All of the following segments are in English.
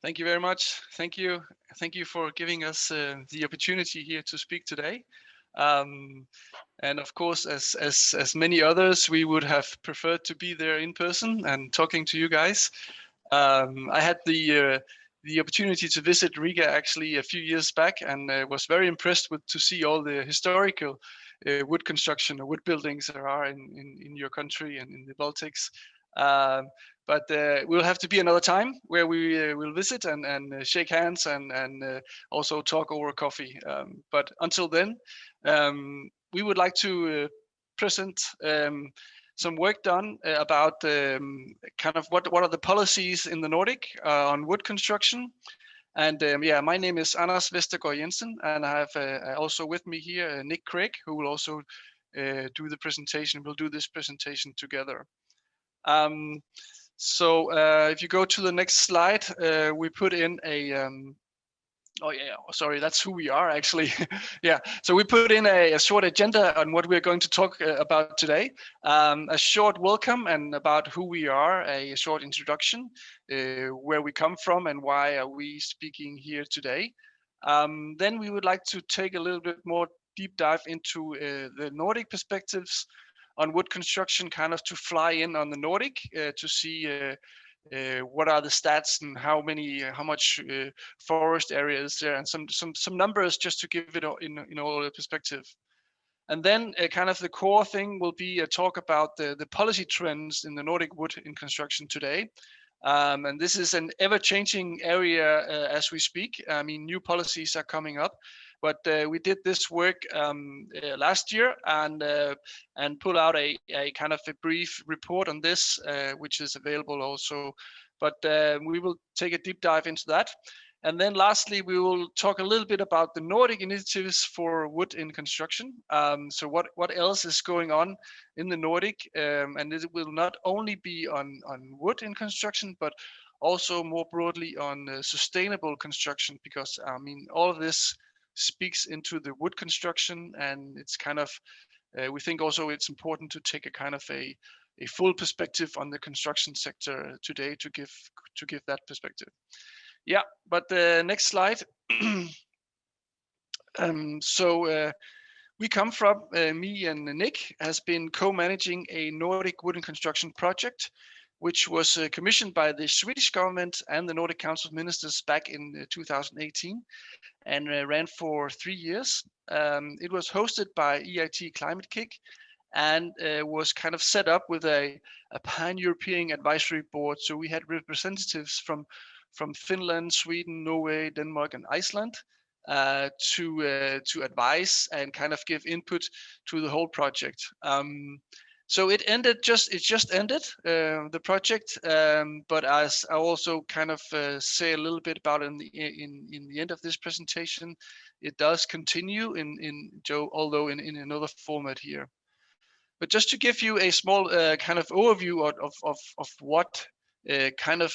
Thank you very much. Thank you. Thank you for giving us the opportunity here to speak today. And of course, as many others, we would have preferred to be there in person and talking to you guys. I had the opportunity to visit Riga actually a few years back, and was very impressed with to see all the historical wood construction or wood buildings there are in your country and in the Baltics. But we'll have to be another time where we will visit and shake hands and also talk over coffee. But until then, we would like to present some work done about kind of what are the policies in the Nordic on wood construction. And yeah, my name is Anders Vestergaard Jensen, and I have also with me here Nic Craig, who will also do the presentation. We'll do this presentation together. So if you go to the next slide, we put in a oh yeah, sorry, that's who we are actually. Yeah, so we put in a short agenda on what we're going to talk about today. A short welcome and about who we are, a short introduction, where we come from and why are we speaking here today. Then we would like to take a little bit more deep dive into the Nordic perspectives on wood construction, kind of to fly in on the Nordic to see what are the stats and how much forest area is there, and some numbers just to give it in all perspective. And then kind of the core thing will be a talk about the policy trends in the Nordic wood in construction today. And this is an ever-changing area as we speak. I mean, new policies are coming up. But we did this work last year and pull out a kind of a brief report on this, which is available also. But we will take a deep dive into that. And then lastly, we will talk a little bit about the Nordic initiatives for wood in construction. So what else is going on in the Nordic? And it will not only be on wood in construction, but also more broadly on sustainable construction, because I mean, all of this speaks into the wood construction, and it's kind of we think also it's important to take a kind of a full perspective on the construction sector today to give that perspective. Yeah, but the next slide. So we come from me and Nic has been co-managing a Nordic wooden construction project, which was commissioned by the Swedish government and the Nordic Council of Ministers back in 2018 and ran for 3 years. It was hosted by EIT Climate Kick and was kind of set up with a pan-European advisory board. So we had representatives from Finland, Sweden, Norway, Denmark, and Iceland to advise and kind of give input to the whole project. So it just ended the project, but as I also kind of say a little bit about in the end of this presentation, it does continue although in another format here. But just to give you a small kind of overview of what kind of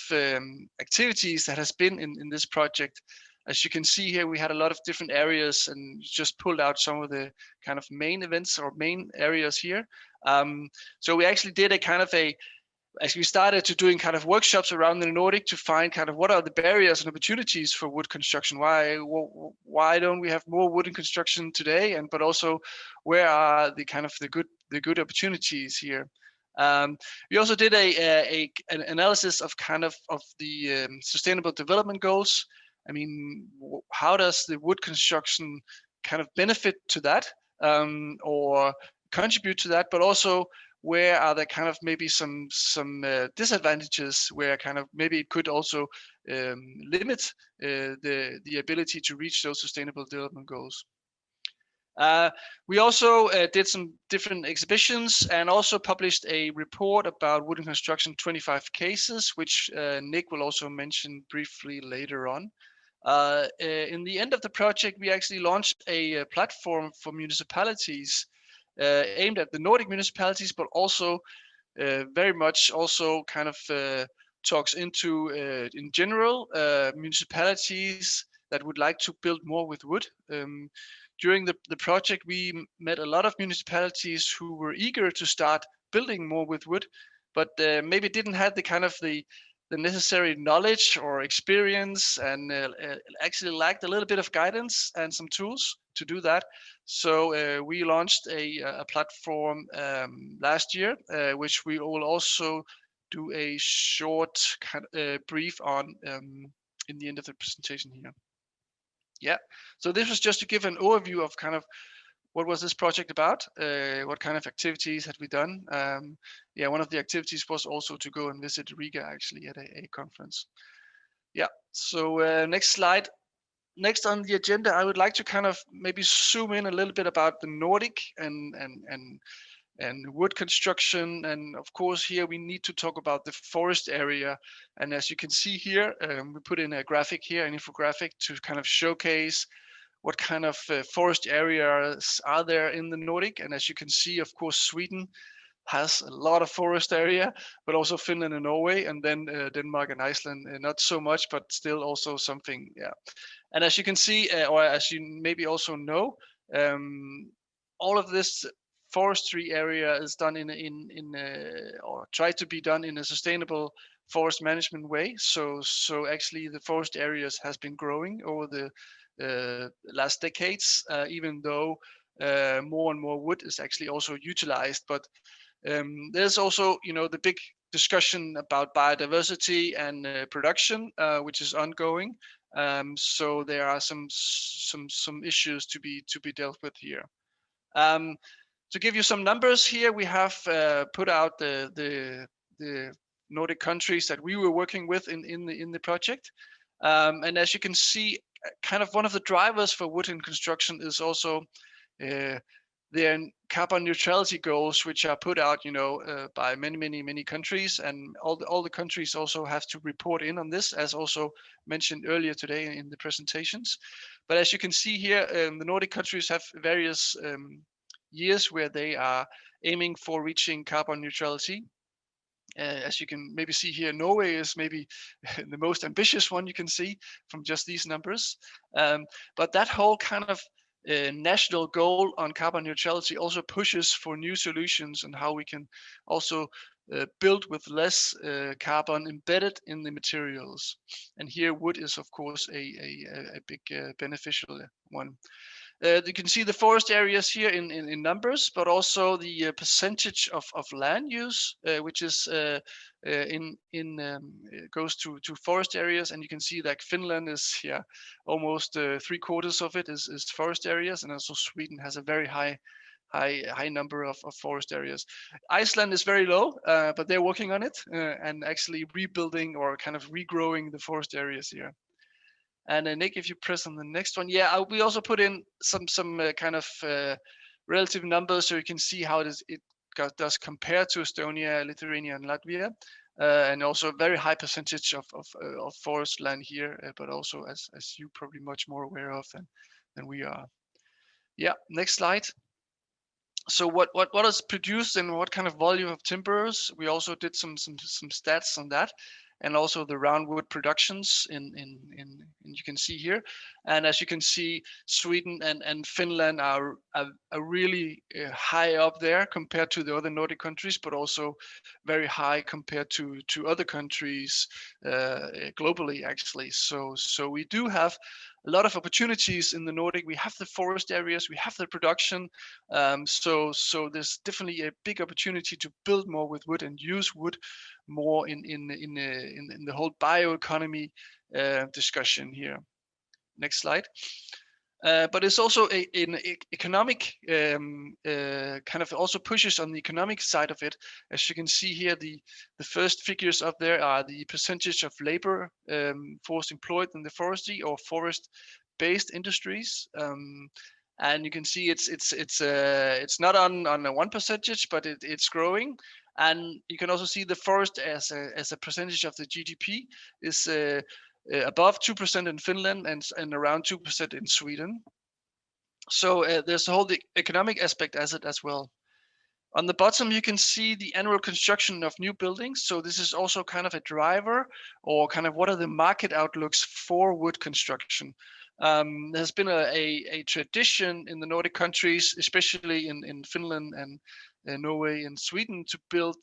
activities that has been in this project. As you can see here, we had a lot of different areas and just pulled out some of the kind of main events or main areas here. So we actually did a kind of as we started to doing kind of workshops around the Nordic to find kind of what are the barriers and opportunities for wood construction. Why don't we have more wooden construction today? But also, where are the kind of the good opportunities here? We also did an analysis of kind of the sustainable development goals. I mean, how does the wood construction kind of benefit to that or contribute to that? But also, where are there kind of maybe some disadvantages where kind of maybe it could also limit the ability to reach those sustainable development goals? We also did some different exhibitions and also published a report about wooden construction 25 cases, which Nic will also mention briefly later on. In the end of the project, we actually launched a platform for municipalities aimed at the Nordic municipalities, but also very much also kind of talks into, in general, municipalities that would like to build more with wood. During the project, we met a lot of municipalities who were eager to start building more with wood, but maybe didn't have the kind of the the necessary knowledge or experience, and actually lacked a little bit of guidance and some tools to do that. So we launched a platform last year, which we will also do a short kind of brief on in the end of the presentation here. Yeah, so this was just to give an overview of kind of what was this project about, what kind of activities had we done. Yeah, one of the activities was also to go and visit Riga, actually, at a conference. Yeah, so next slide. Next on the agenda, I would like to kind of maybe zoom in a little bit about the Nordic and wood construction. And of course, here we need to talk about the forest area. And as you can see here, we put in a graphic here, an infographic, to kind of showcase what kind of forest areas are there in the Nordic. And as you can see, of course, Sweden has a lot of forest area, but also Finland and Norway, and then Denmark and Iceland, not so much, but still also something. Yeah. And as you can see, or as you maybe also know, all of this forestry area is done or try to be done in a sustainable forest management way. So actually the forest areas has been growing over the last decades, even though more and more wood is actually also utilized. But there's also, the big discussion about biodiversity and production, which is ongoing. So there are some issues to be dealt with here. To give you some numbers here, we have put out the Nordic countries that we were working with in the project. And as you can see, kind of one of the drivers for wood in construction is also their carbon neutrality goals, which are put out, by many countries, and all the countries also have to report in on this, as also mentioned earlier today in the presentations. But as you can see here, the Nordic countries have various years where they are aiming for reaching carbon neutrality. As you can maybe see here, Norway is maybe the most ambitious one you can see from just these numbers. But that whole kind of national goal on carbon neutrality also pushes for new solutions and how we can also build with less carbon embedded in the materials. And here wood is of course a big beneficial one. You can see the forest areas here in numbers, but also the percentage of land use, which is goes to forest areas. And you can see that Finland is almost 3/4 of it is forest areas, and also Sweden has a very high number of forest areas. Iceland is very low, but they're working on it and actually rebuilding or kind of regrowing the forest areas here. And Nick, if you press on the next one, we also put in some kind of relative numbers so you can see how it does compare to Estonia, Lithuania, and Latvia, and also a very high percentage of forest land here, but also as you probably much more aware of than we are. Yeah, next slide. So what is produced and what kind of volume of timbers? We also did some stats on that, and also the roundwood productions in you can see here. And as you can see, Sweden and Finland are really high up there compared to the other Nordic countries, but also very high compared to other countries globally, actually. So we do have a lot of opportunities in the Nordic. We have the forest areas, we have the production. So there's definitely a big opportunity to build more with wood and use wood more in the whole bioeconomy discussion here. Next slide. But it's also an economic kind of also pushes on the economic side of it. As you can see here, the first figures up there are the percentage of labor force employed in the forestry or forest-based industries. And you can see it's not on a 1%, but it's growing. And you can also see the forest as a percentage of the GDP is above 2% in Finland and around 2% in Sweden. So there's a whole economic aspect as well. On the bottom, you can see the annual construction of new buildings. So this is also kind of a driver, or kind of what are the market outlooks for wood construction. There's been a tradition in the Nordic countries, especially in Finland and Norway and Sweden to build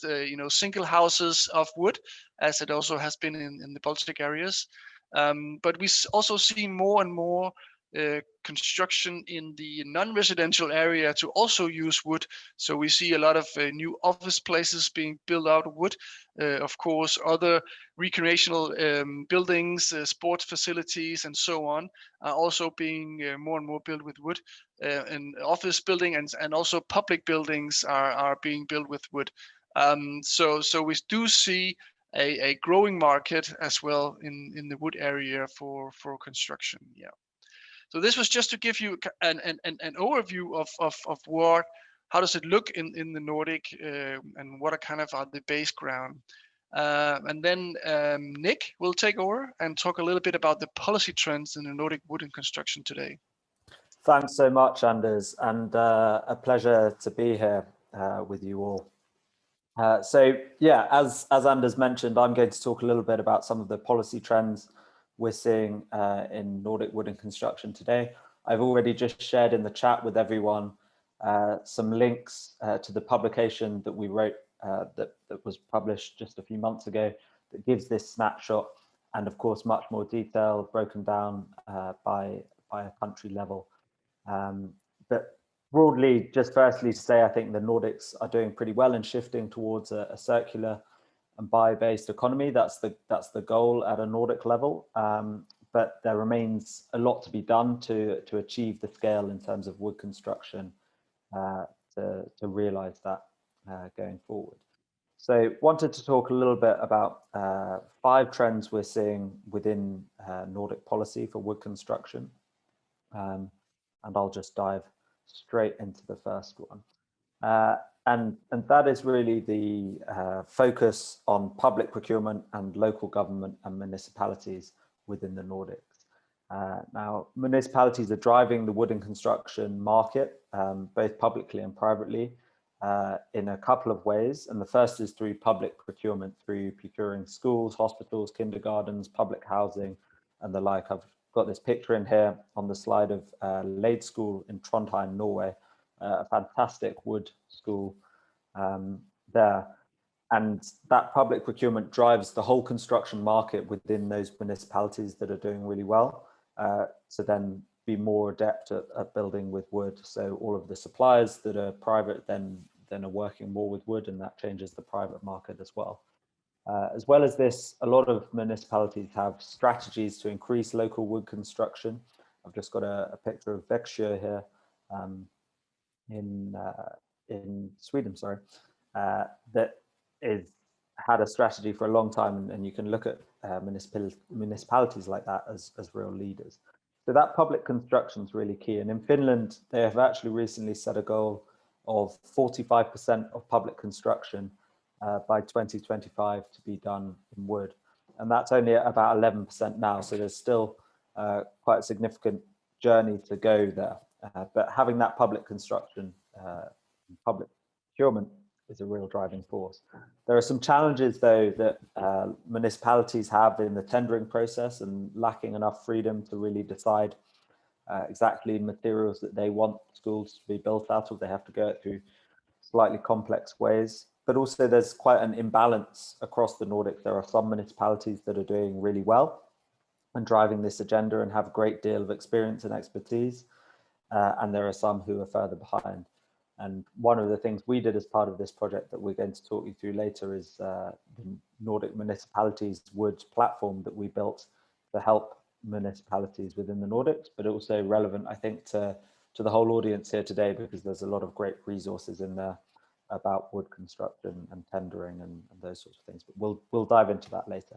single houses of wood, as it also has been in the Baltic areas. But we also see more and more construction in the non-residential area to also use wood. So we see a lot of new office places being built out of wood. Of course, other recreational buildings, sports facilities, and so on are also being more and more built with wood. And office building and also public buildings are being built with wood. So we do see a growing market as well in the wood area for construction. Yeah. So this was just to give you an overview of how does it look in the Nordic and what are the background. And then Nic will take over and talk a little bit about the policy trends in the Nordic wood and construction today. Thanks so much, Anders, and a pleasure to be here with you all. So yeah, as Anders mentioned, I'm going to talk a little bit about some of the policy trends we're seeing in Nordic wood and construction today. I've already just shared in the chat with everyone some links to the publication that we wrote that was published just a few months ago that gives this snapshot, and of course much more detail broken down by a country level. But broadly, just firstly to say, I think the Nordics are doing pretty well in shifting towards a circular and bio-based economy. That's the goal at a Nordic level. But there remains a lot to be done to achieve the scale in terms of wood construction to realize that going forward. So wanted to talk a little bit about 5 trends we're seeing within Nordic policy for wood construction. And I'll just dive straight into the first one. And that is really the focus on public procurement and local government and municipalities within the Nordics. Now, municipalities are driving the wood and construction market, both publicly and privately, in a couple of ways. And the first is through public procurement, through procuring schools, hospitals, kindergartens, public housing, and the like. I've got this picture in here on the slide of Lade School in Trondheim, Norway, a fantastic wood school there. And that public procurement drives the whole construction market within those municipalities that are doing really well to then be more adept at building with wood. So all of the suppliers that are private then are working more with wood, and that changes the private market as well. As well as this, a lot of municipalities have strategies to increase local wood construction. I've just got a picture of Växjö here in Sweden, sorry, that had a strategy for a long time, and you can look at municipalities like that as real leaders. So that public construction is really key. And in Finland, they have actually recently set a goal of 45% of public construction by 2025 to be done in wood. And that's only at about 11% now. So there's still quite a significant journey to go there. But having that public construction, public procurement is a real driving force. There are some challenges, though, that municipalities have in the tendering process and lacking enough freedom to really decide exactly materials that they want schools to be built out of. They have to go through slightly complex ways. But also there's quite an imbalance across the Nordics. There are some municipalities that are doing really well and driving this agenda and have a great deal of experience and expertise. And there are some who are further behind. And one of the things we did as part of this project that we're going to talk you through later is the Nordic Municipalities Wood platform that we built to help municipalities within the Nordics, but also relevant, I think, to the whole audience here today, because there's a lot of great resources in there about wood construction and tendering and those sorts of things. But we'll dive into that later.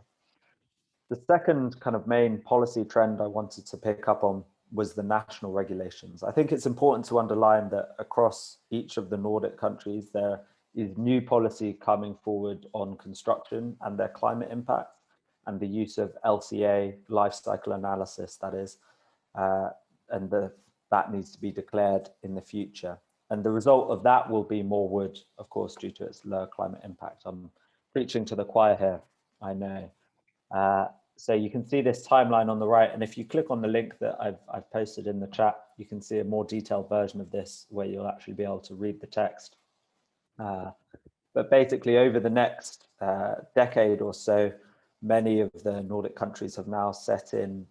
The second kind of main policy trend I wanted to pick up on was the national regulations. I think it's important to underline that across each of the Nordic countries, there is new policy coming forward on construction and their climate impact, and the use of LCA, life cycle analysis, that is, and that needs to be declared in the future. And the result of that will be more wood, of course, due to its lower climate impact. I'm preaching to the choir here, I know. So you can see this timeline on the right, and if you click on the link that I've posted in the chat, you can see a more detailed version of this where you'll actually be able to read the text But basically, over the next decade or so, many of the Nordic countries have now set in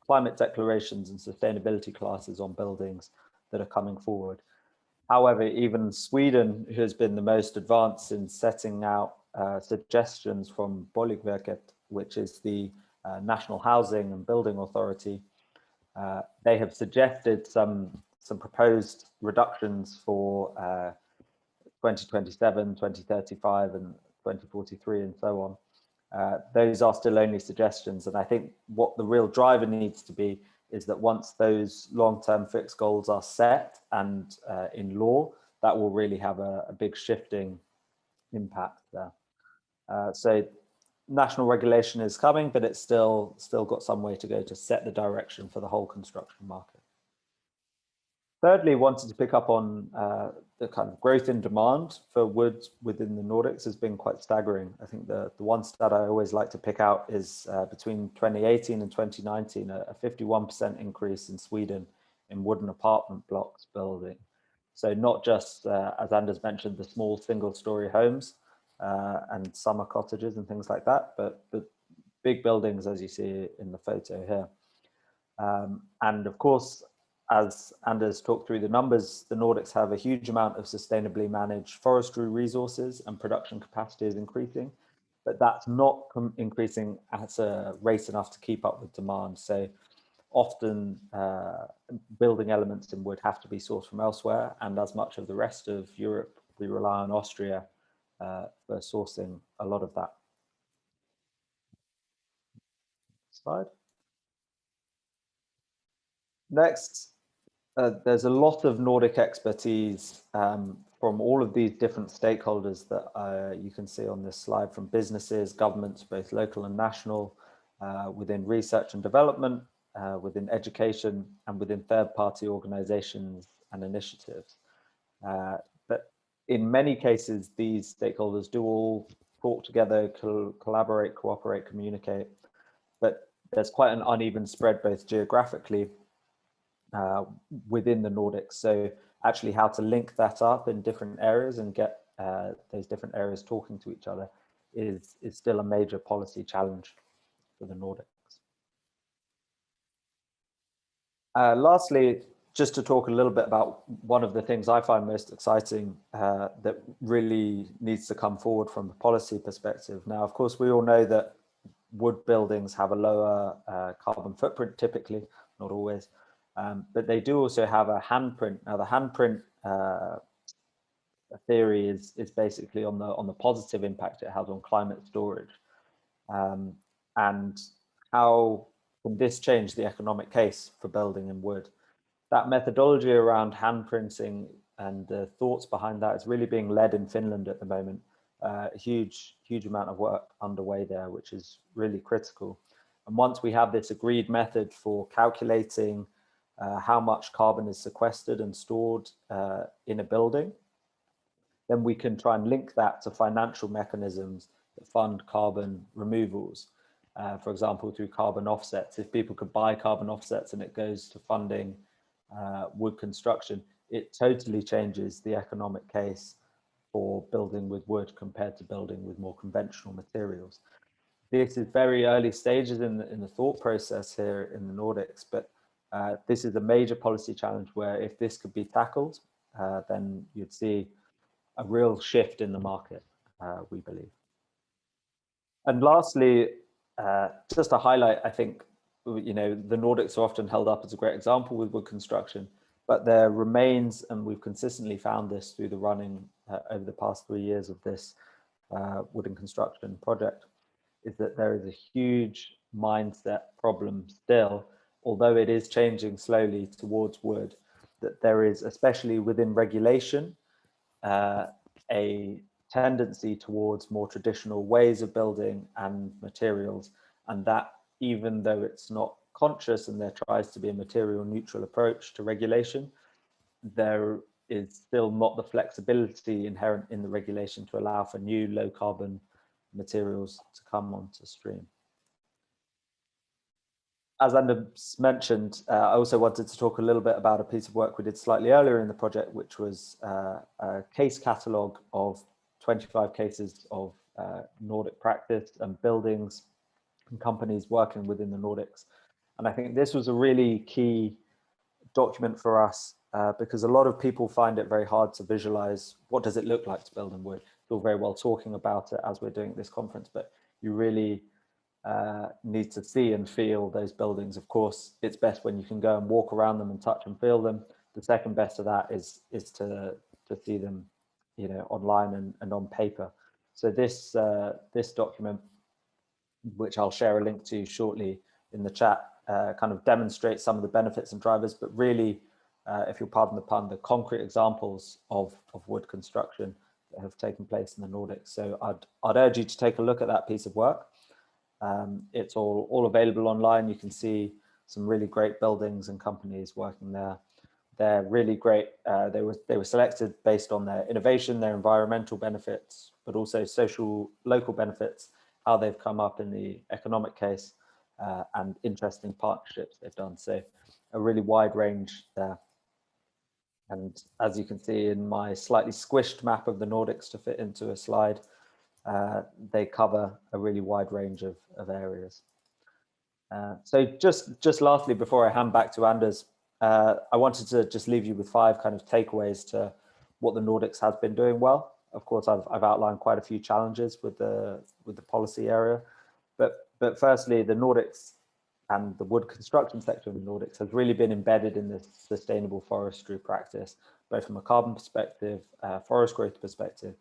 climate declarations and sustainability classes on buildings that are coming forward. However, even Sweden, who has been the most advanced in setting out suggestions from Boligverket, which is the National Housing and Building Authority, they have suggested some proposed reductions for 2027, 2035 and 2043 and so on. Those are still only suggestions, and I think what the real driver needs to be is that once those long-term fixed goals are set and in law, that will really have a big shifting impact there. So national regulation is coming, but it's still got some way to go to set the direction for the whole construction market. Thirdly, wanted to pick up on the kind of growth in demand for wood within the Nordics has been quite staggering. I think the one stat I always like to pick out is between 2018 and 2019, a 51% increase in Sweden in wooden apartment blocks building. So not just, as Anders mentioned, the small single-story homes and summer cottages and things like that, but big buildings, as you see in the photo here. And of course, as Anders talked through the numbers, the Nordics have a huge amount of sustainably managed forestry resources and production capacity is increasing, but that's not increasing at a rate enough to keep up with demand. So often building elements in wood have to be sourced from elsewhere, and as much of the rest of Europe, we rely on Austria for sourcing a lot of that. Slide. Next. There's a lot of Nordic expertise from all of these different stakeholders that you can see on this slide, from businesses, governments, both local and national, within research and development, within education, and within third-party organizations and initiatives. But in many cases, these stakeholders do all talk together, collaborate, cooperate, communicate, but there's quite an uneven spread both geographically within the Nordics. So actually how to link that up in different areas and get those different areas talking to each other is still a major policy challenge for the Nordics. Lastly, just to talk a little bit about one of the things I find most exciting that really needs to come forward from a policy perspective. Now, of course, we all know that wood buildings have a lower carbon footprint typically, not always. But they do also have a handprint. Now, the handprint theory is basically on the positive impact it has on climate storage, and how can this change the economic case for building in wood? That methodology around handprinting and the thoughts behind that is really being led in Finland at the moment. A huge amount of work underway there, which is really critical. And once we have this agreed method for calculating how much carbon is sequestered and stored in a building, then we can try and link that to financial mechanisms that fund carbon removals. For example, through carbon offsets. If people could buy carbon offsets and it goes to funding wood construction, it totally changes the economic case for building with wood compared to building with more conventional materials. This is very early stages in the thought process here in the Nordics, but this is a major policy challenge where if this could be tackled, then you'd see a real shift in the market, we believe. And lastly, just to highlight, I think, you know, the Nordics are often held up as a great example with wood construction, but there remains, and we've consistently found this through the running over the past 3 years of this wooden construction project, is that there is a huge mindset problem still, although it is changing slowly towards wood, that there is, especially within regulation, a tendency towards more traditional ways of building and materials, and that even though it's not conscious and there tries to be a material neutral approach to regulation, there is still not the flexibility inherent in the regulation to allow for new low carbon materials to come onto stream. as Anders mentioned, I also wanted to talk a little bit about a piece of work we did slightly earlier in the project, which was a case catalogue of 25 cases of Nordic practice and buildings and companies working within the Nordics. And I think this was a really key document for us because a lot of people find it very hard to visualize what does it look like to build in wood. It's all very well talking about it as we're doing at this conference, but you really need to see and feel those buildings. Of course, it's best when you can go and walk around them and touch and feel them. The second best of that is to see them, you know, online and on paper. So this this document, which I'll share a link to shortly in the chat, kind of demonstrates some of the benefits and drivers, but really, if you'll pardon the pun, the concrete examples of wood construction that have taken place in the Nordics. So I'd urge you to take a look at that piece of work. It's all available online. You can see some really great buildings and companies working there. They're really great. They were selected based on their innovation, their environmental benefits, but also social local benefits, how they've come up in the economic case, and interesting partnerships they've done. So a really wide range there. And as you can see in my slightly squished map of the Nordics to fit into a slide, they cover a really wide range of areas. So just lastly, before I hand back to Anders, I wanted to just leave you with 5 kind of takeaways to what the Nordics has been doing well. Of course, I've outlined quite a few challenges with the policy area, but firstly, the Nordics and the wood construction sector of the Nordics has really been embedded in this sustainable forestry practice, both from a carbon perspective, forest growth perspective,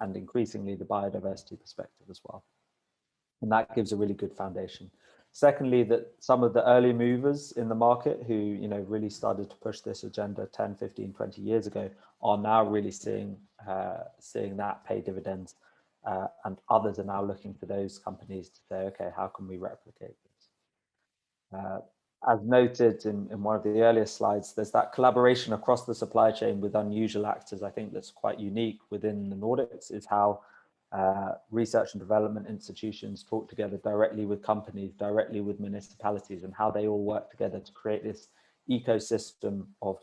and increasingly the biodiversity perspective as well. And that gives a really good foundation. Secondly, that some of the early movers in the market who, you know, really started to push this agenda 10, 15, 20 years ago are now really seeing that pay dividends, and others are now looking to those companies to say, okay, how can we replicate this? As noted in one of the earlier slides, there's that collaboration across the supply chain with unusual actors. I think that's quite unique within the Nordics, is how research and development institutions talk together directly with companies, directly with municipalities, and how they all work together to create this ecosystem of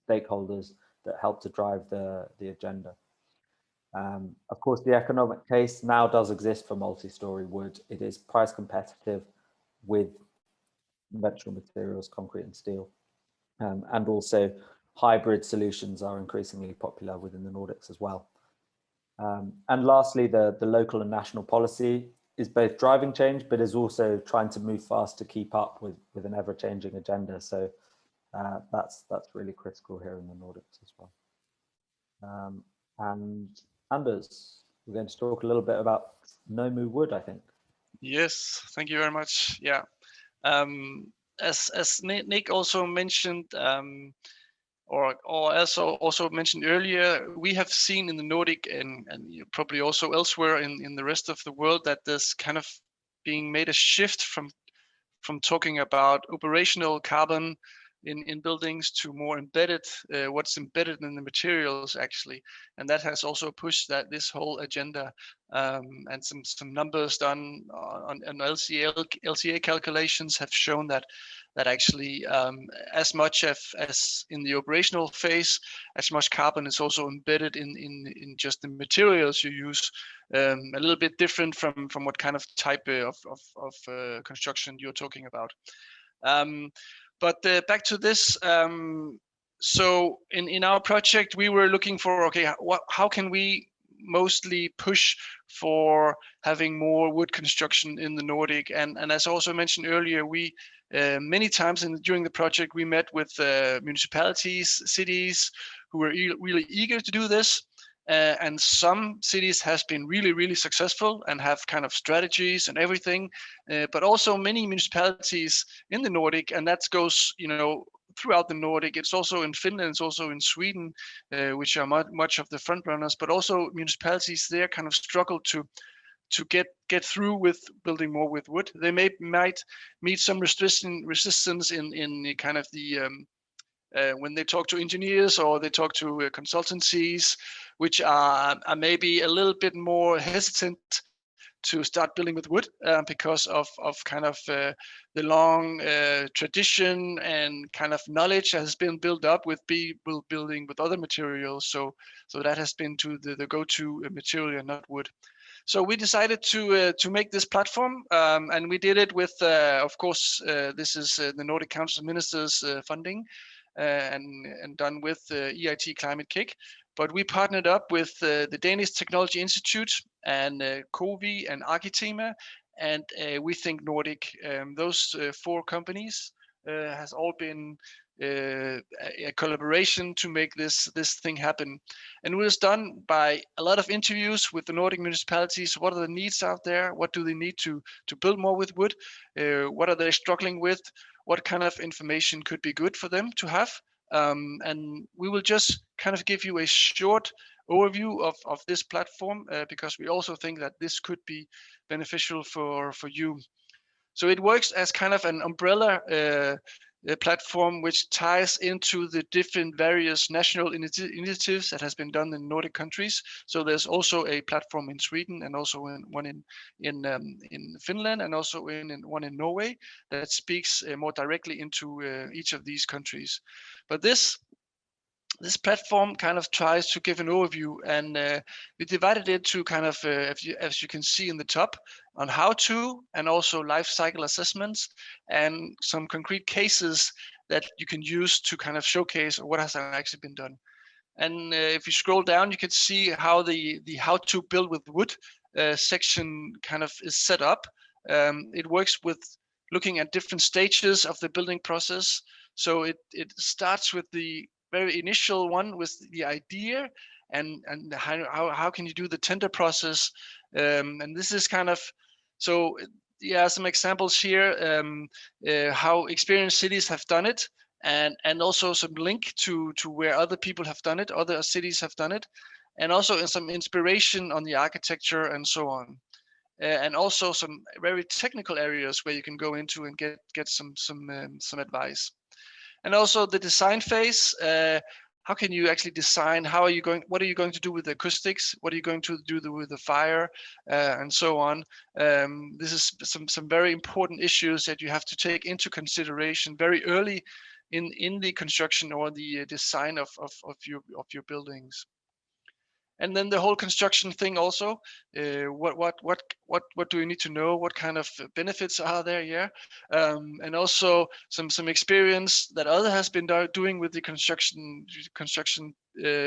stakeholders that help to drive the agenda. Of course, the economic case now does exist for multi-story wood. It is price competitive with conventional materials, concrete and steel, and also hybrid solutions are increasingly popular within the Nordics as well. And lastly, the local and national policy is both driving change, but is also trying to move fast to keep up with an ever-changing agenda. So that's really critical here in the Nordics as well. And Anders, we're going to talk a little bit about Nomu Wood, I think. Yes, thank you very much. Yeah. As Nic also mentioned, or also mentioned earlier, we have seen in the Nordic and probably also elsewhere in the rest of the world that there's kind of being made a shift from talking about operational carbon in buildings to more embedded, what's embedded in the materials actually, and that has also pushed this whole agenda, and some numbers done on LCA calculations have shown that actually as much as in the operational phase, as much carbon is also embedded in just the materials you use, a little bit different from what kind of type of construction you're talking about. But back to this, so in our project, we were looking for, okay, how can we mostly push for having more wood construction in the Nordic? And as I also mentioned earlier, we many times during the project, we met with municipalities, cities who were really eager to do this. And some cities has been really successful and have kind of strategies and everything, but also many municipalities in the Nordic, and that goes, you know, throughout the Nordic. It's also in Finland, it's also in Sweden, which are much of the front runners, but also municipalities there kind of struggle to get through with building more with wood. They might meet some resistance in kind of the when they talk to engineers or they talk to consultancies, which are maybe a little bit more hesitant to start building with wood because of kind of the long tradition and kind of knowledge that has been built up with building with other materials. So that has been to the go-to material, not wood. So we decided to make this platform, and we did it with, of course, this is the Nordic Council of Ministers funding, and done with EIT Climate Kick. But we partnered up with the Danish Technology Institute and COVI and Architema and We Think Nordic. Those 4 companies has all been a collaboration to make this thing happen. And it was done by a lot of interviews with the Nordic municipalities. What are the needs out there? What do they need to build more with wood? What are they struggling with? What kind of information could be good for them to have? And we will just kind of give you a short overview of this platform because we also think that this could be beneficial for you. So it works as kind of an umbrella platform which ties into the different various national initiatives that has been done in Nordic countries. So there's also a platform in Sweden and also one in Finland and also one in Norway that speaks more directly into each of these countries. But this platform kind of tries to give an overview, and we divided it to kind of, as you can see in the top, on how to, and also life cycle assessments and some concrete cases that you can use to kind of showcase what has actually been done. And if you scroll down, you can see how the how to build with wood section kind of is set up. It works with looking at different stages of the building process. So it starts with the very initial one with the idea and how can you do the tender process, and this is kind of, so yeah, some examples here, how experienced cities have done it, and also some link to where other people have done it, other cities have done it, and also some inspiration on the architecture and so on, and also some very technical areas where you can go into and get some advice. And also the design phase, how can you actually design? What are you going to do with the acoustics? What are you going to do with the fire, and so on? This is some very important issues that you have to take into consideration very early in the construction or the design of your buildings. And then the whole construction thing also, what do you need to know? What kind of benefits are there? Yeah, and also some experience that other has been doing with the construction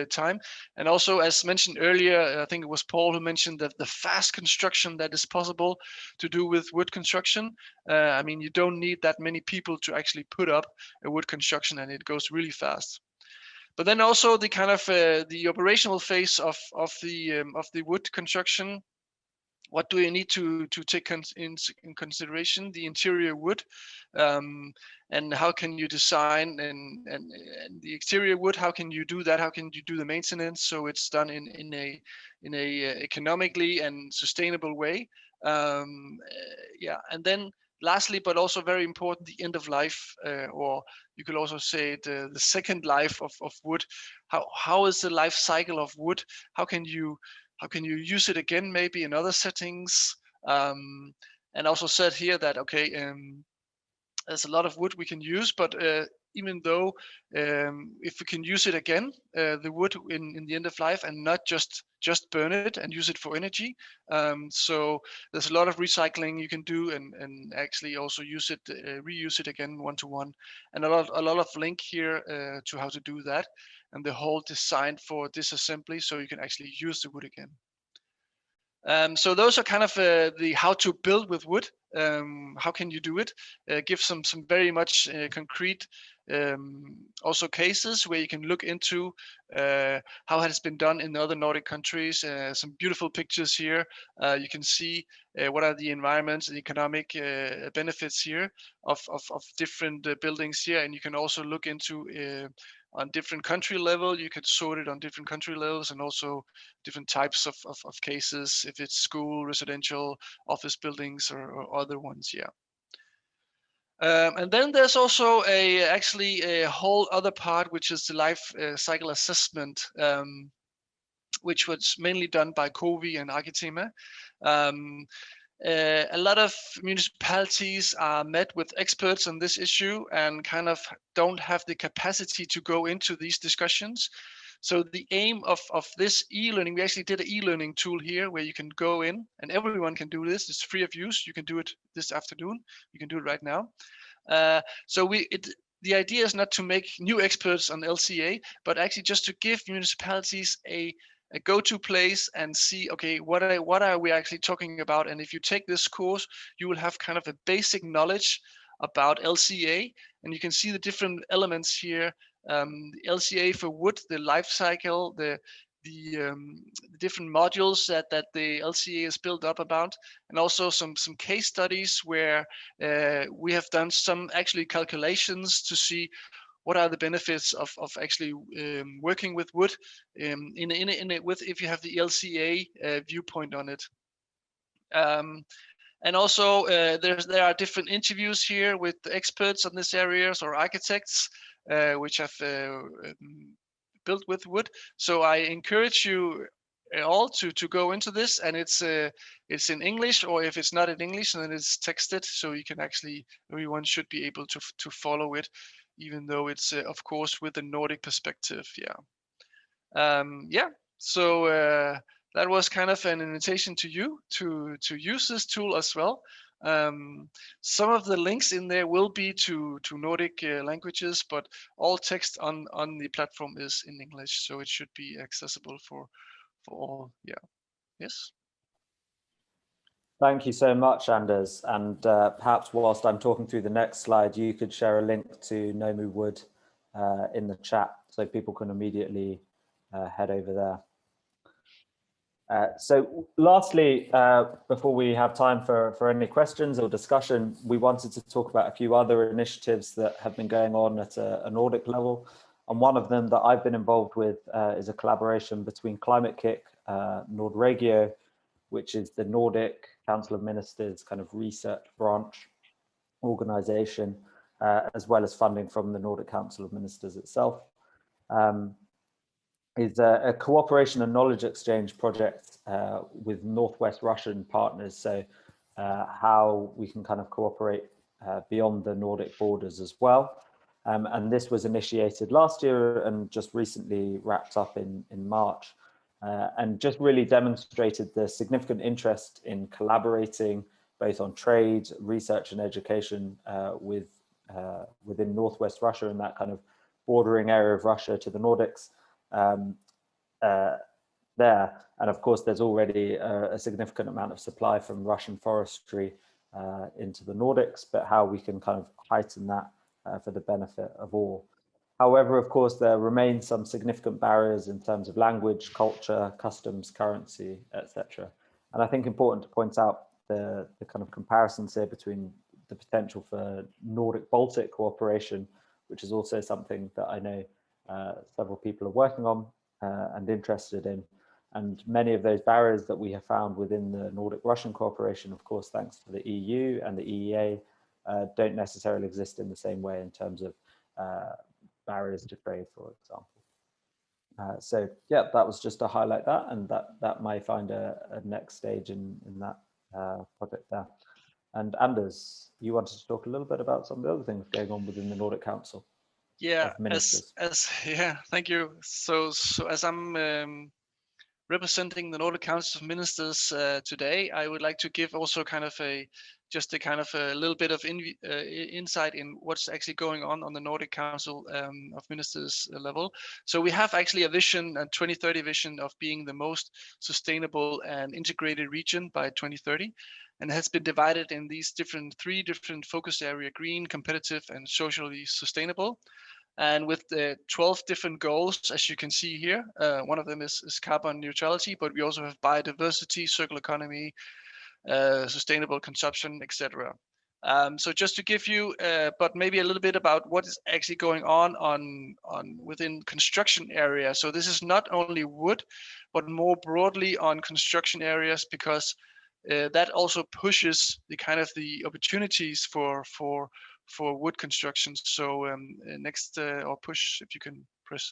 time, and also as mentioned earlier, I think it was Paul who mentioned that the fast construction that is possible to do with wood construction. I mean, you don't need that many people to actually put up a wood construction, and it goes really fast. But then also the kind of the operational phase of the wood construction. What do you need to take in consideration? The interior wood, and how can you design and the exterior wood? How can you do that? How can you do the maintenance so it's done in a economically and sustainable way? Yeah, and then lastly, but also very important, the end of life, or you could also say the second life of wood. How is the life cycle of wood? How can you use it again, maybe in other settings? And also said here that, okay, there's a lot of wood we can use, but even though if we can use it again, the wood in the end of life, and not just burn it and use it for energy. So there's a lot of recycling you can do, and actually also use it, reuse it again one-to-one, and a lot of link here to how to do that, and the whole design for disassembly, so you can actually use the wood again. So those are kind of the how to build with wood. How can you do it? Give some very much concrete also cases where you can look into how it has been done in other Nordic countries. Some beautiful pictures here. You can see what are the environments and economic benefits here of different buildings here, and you can also look into on different country level. You can sort it on different country levels, and also different types of cases, if it's school, residential, office buildings, or other ones. Yeah. And then there's also actually a whole other part, which is the life cycle assessment. which was mainly done by COVI and Arkitema. A lot of municipalities are met with experts on this issue and kind of don't have the capacity to go into these discussions. So the aim of this e-learning, we actually did an e-learning tool here where you can go in and everyone can do this. It's free of use. You can do it this afternoon. You can do it right now. So the idea is not to make new experts on LCA, but actually just to give municipalities a go-to place and see, okay, what are we actually talking about? And if you take this course, you will have kind of a basic knowledge about LCA, and you can see the different elements here. The LCA for wood, the life cycle, the different modules that the LCA is built up about, and also some case studies where we have done some actually calculations to see what are the benefits of actually working with wood if you have the LCA viewpoint on it. And also there are different interviews here with experts on this areas or architects which have built with wood. So I encourage you all to go into this, and it's in English, or if it's not in English, then it's texted, so you can actually, everyone should be able to follow it, even though it's of course with the Nordic perspective. So that was kind of an invitation to you to use this tool as well. Some of the links in there will be to Nordic languages, but all text on the platform is in English, so it should be accessible for all. Yes. Thank you so much, Anders. And perhaps whilst I'm talking through the next slide, you could share a link to Nordic Wood in the chat so people can immediately head over there. So lastly, before we have time for any questions or discussion, we wanted to talk about a few other initiatives that have been going on at a Nordic level. And one of them that I've been involved with is a collaboration between Climate Kick, Nordregio, which is the Nordic Council of Ministers kind of research branch organization, as well as funding from the Nordic Council of Ministers itself. Is a cooperation and knowledge exchange project with Northwest Russian partners. So how we can kind of cooperate beyond the Nordic borders as well. And this was initiated last year and just recently wrapped up in March. And just really demonstrated the significant interest in collaborating both on trade, research and education within Northwest Russia and that kind of bordering area of Russia to the Nordics there. And of course, there's already a significant amount of supply from Russian forestry into the Nordics, but how we can kind of heighten that for the benefit of all. However, of course, there remain some significant barriers in terms of language, culture, customs, currency, etc. And I think important to point out the kind of comparisons here between the potential for Nordic Baltic cooperation, which is also something that I know several people are working on and interested in. And many of those barriers that we have found within the Nordic Russian cooperation, of course, thanks to the EU and the EEA, don't necessarily exist in the same way in terms of barriers to trade, for example. So yeah, that was just to highlight that, and that might find a next stage in that project there. And Anders, you wanted to talk a little bit about some of the other things going on within the Nordic Council. Yeah, thank you. So as I'm representing the Nordic Council of Ministers today, I would like to give also kind of a little bit of insight in what's actually going on the Nordic Council of Ministers level. So we have actually a vision, a 2030 vision of being the most sustainable and integrated region by 2030. And it has been divided in these three different focus area: green, competitive, and socially sustainable. And with the 12 different goals, as you can see here, one of them is carbon neutrality, but we also have biodiversity, circular economy, sustainable consumption, etc. So just to give you, but maybe a little bit about what is actually going on within construction area. So this is not only wood, but more broadly on construction areas, because that also pushes the opportunities for wood construction. So next, or push, if you can press.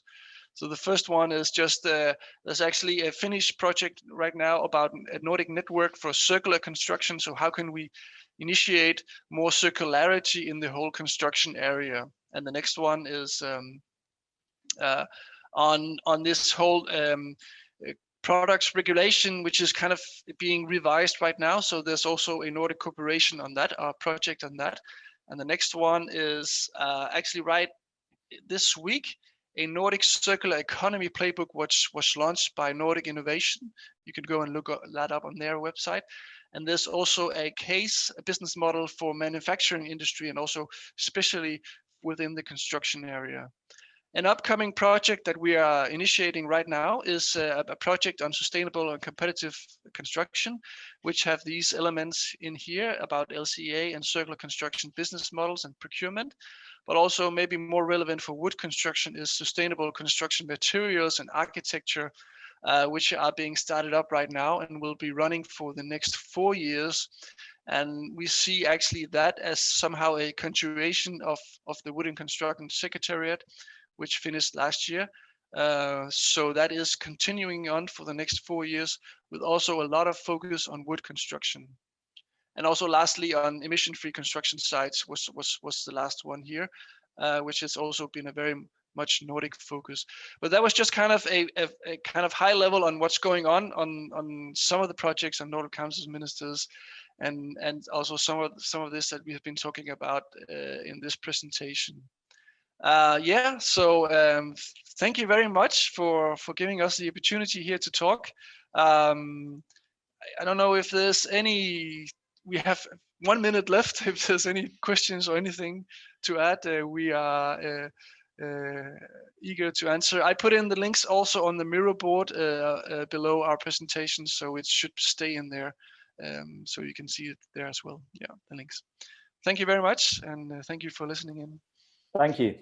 So the first one is just there's actually a Finnish project right now about a Nordic network for circular construction. So how can we initiate more circularity in the whole construction area? And the next one is on this whole products regulation, which is kind of being revised right now. So there's also a Nordic cooperation on that, our project on that. And the next one is actually right this week, a Nordic circular economy playbook, which was launched by Nordic Innovation. You can go and look that up on their website. And there's also a business model for manufacturing industry, and also especially within the construction area. An upcoming project that we are initiating right now is a project on sustainable and competitive construction, which have these elements in here about LCA and circular construction business models and procurement. But also maybe more relevant for wood construction is sustainable construction materials and architecture, which are being started up right now and will be running for the next 4 years. And we see actually that as somehow a continuation of the Wood and Construction Secretariat, which finished last year. So that is continuing on for the next 4 years, with also a lot of focus on wood construction. And also lastly, on emission-free construction sites was the last one here, which has also been a very much Nordic focus. But that was just kind of a kind of high level on what's going on some of the projects on Nordic Council of Ministers, and also some of this that we have been talking about in this presentation. Yeah, so thank you very much for giving us the opportunity here to talk. I don't know if there's any, we have 1 minute left. If there's any questions or anything to add, we are eager to answer. I put in the links also on the Miro board below our presentation, so it should stay in there, so you can see it there as well. Yeah, the links. Thank you very much, and thank you for listening in. Thank you.